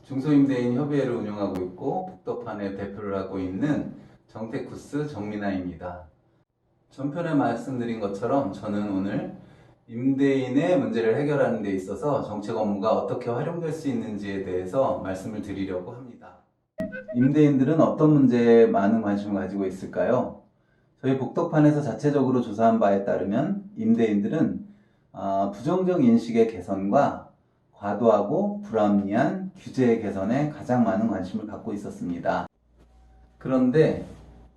중소임대인 협의회를 운영하고 있고 북덕판의 대표를 하고 있는 정테쿠스 정민아입니다. 전편에 말씀드린 것처럼 저는 오늘 임대인의 문제를 해결하는 데 있어서 정책 업무가 어떻게 활용될 수 있는지에 대해서 말씀을 드리려고 합니다. 임대인들은 어떤 문제에 많은 관심을 가지고 있을까요? 저희 북덕판에서 자체적으로 조사한 바에 따르면 임대인들은 부정적 인식의 개선과 과도하고 불합리한 규제 개선에 가장 많은 관심을 갖고 있었습니다. 그런데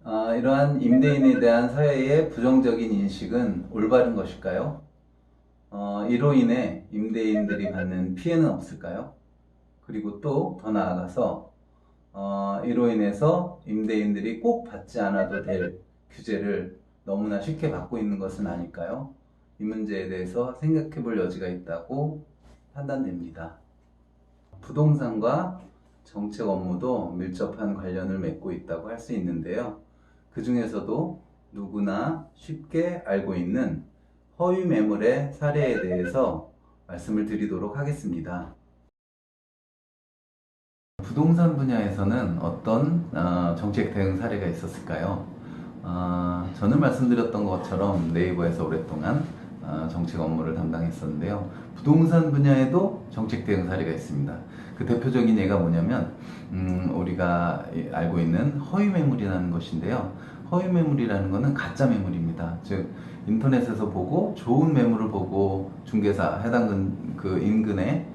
이러한 임대인에 대한 사회의 부정적인 인식은 올바른 것일까요? 이로 인해 임대인들이 받는 피해는 없을까요? 그리고 또 더 나아가서 이로 인해서 임대인들이 꼭 받지 않아도 될 규제를 너무나 쉽게 받고 있는 것은 아닐까요? 이 문제에 대해서 생각해 볼 여지가 있다고 판단됩니다. 부동산과 정책 업무도 밀접한 관련을 맺고 있다고 할 수 있는데요. 그 중에서도 누구나 쉽게 알고 있는 허위 매물의 사례에 대해서 말씀을 드리도록 하겠습니다. 부동산 분야에서는 어떤 정책 대응 사례가 있었을까요? 저는 말씀드렸던 것처럼 네이버에서 오랫동안 정책 업무를 담당했었는데요. 부동산 분야에도 정책 대응 사례가 있습니다. 그 대표적인 예가 뭐냐면 우리가 알고 있는 허위 매물이라는 것인데요. 허위 매물이라는 것은 가짜 매물입니다. 즉 인터넷에서 보고 좋은 매물을 보고 중개사 해당 그 인근의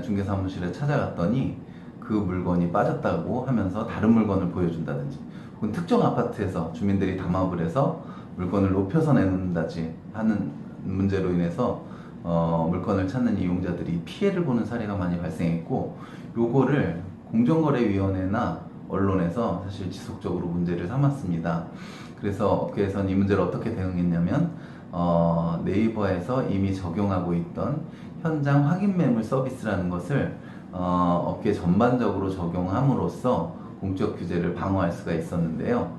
중개사무실에 찾아갔더니 그 물건이 빠졌다고 하면서 다른 물건을 보여준다든지, 혹은 특정 아파트에서 주민들이 담합을 해서 물건을 높여서 내놓는다지 하는 문제로 인해서 물건을 찾는 이용자들이 피해를 보는 사례가 많이 발생했고, 요거를 공정거래위원회나 언론에서 사실 지속적으로 문제를 삼았습니다. 그래서 업계에서는 이 문제를 어떻게 대응했냐면 네이버에서 이미 적용하고 있던 현장 확인 매물 서비스라는 것을 업계 전반적으로 적용함으로써 공적 규제를 방어할 수가 있었는데요.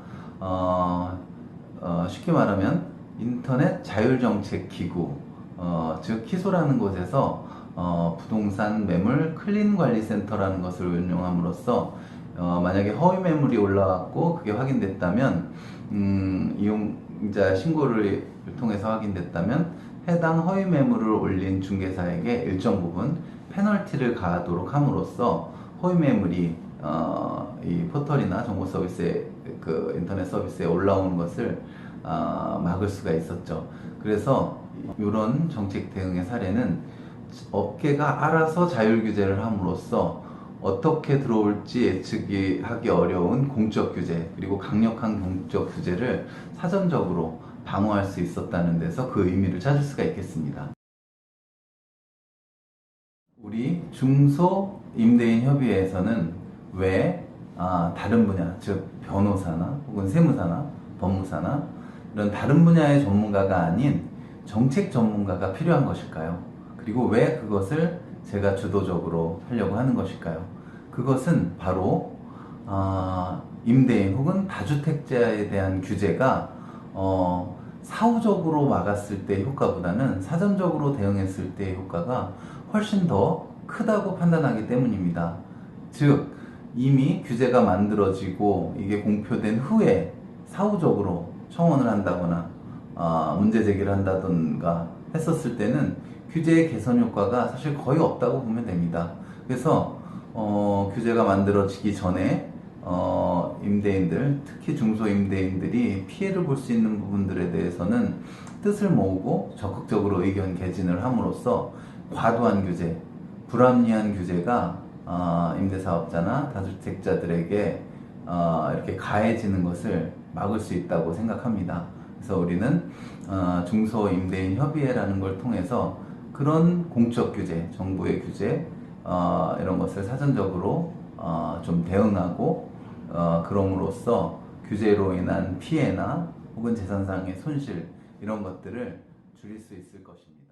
쉽게 말하면 인터넷 자율정책기구, 즉 키소라는 곳에서 부동산 매물 클린관리센터라는 것을 운영함으로써 만약에 허위 매물이 올라왔고 그게 확인됐다면 이용자 신고를 통해서 확인됐다면 해당 허위 매물을 올린 중개사에게 일정 부분 페널티를 가하도록 함으로써 허위 매물이 이 포털이나 정보 서비스에 그 인터넷 서비스에 올라오는 것을 막을 수가 있었죠. 그래서 이런 정책 대응의 사례는 업계가 알아서 자율 규제를 함으로써 어떻게 들어올지 예측이 하기 어려운 공적 규제, 그리고 강력한 공적 규제를 사전적으로 방어할 수 있었다는 데서 그 의미를 찾을 수가 있겠습니다. 우리 중소임대인협의회에서는 왜 다른 분야, 즉 변호사나 혹은 세무사나 법무사나 이런 다른 분야의 전문가가 아닌 정책 전문가가 필요한 것일까요? 그리고 왜 그것을 제가 주도적으로 하려고 하는 것일까요? 그것은 바로 임대인 혹은 다주택자에 대한 규제가 사후적으로 막았을 때의 효과보다는 사전적으로 대응했을 때의 효과가 훨씬 더 크다고 판단하기 때문입니다. 즉 이미 규제가 만들어지고 이게 공표된 후에 사후적으로 청원을 한다거나 문제 제기를 한다던가 했었을 때는 규제의 개선 효과가 사실 거의 없다고 보면 됩니다. 그래서 규제가 만들어지기 전에 임대인들, 특히 중소임대인들이 피해를 볼 수 있는 부분들에 대해서는 뜻을 모으고 적극적으로 의견 개진을 함으로써 과도한 규제, 불합리한 규제가 임대사업자나 다주택자들에게 이렇게 가해지는 것을 막을 수 있다고 생각합니다. 그래서 우리는 중소임대인협의회라는 걸 통해서 그런 공적 규제, 정부의 규제 이런 것을 사전적으로 좀 대응하고 그럼으로써 규제로 인한 피해나 혹은 재산상의 손실 이런 것들을 줄일 수 있을 것입니다.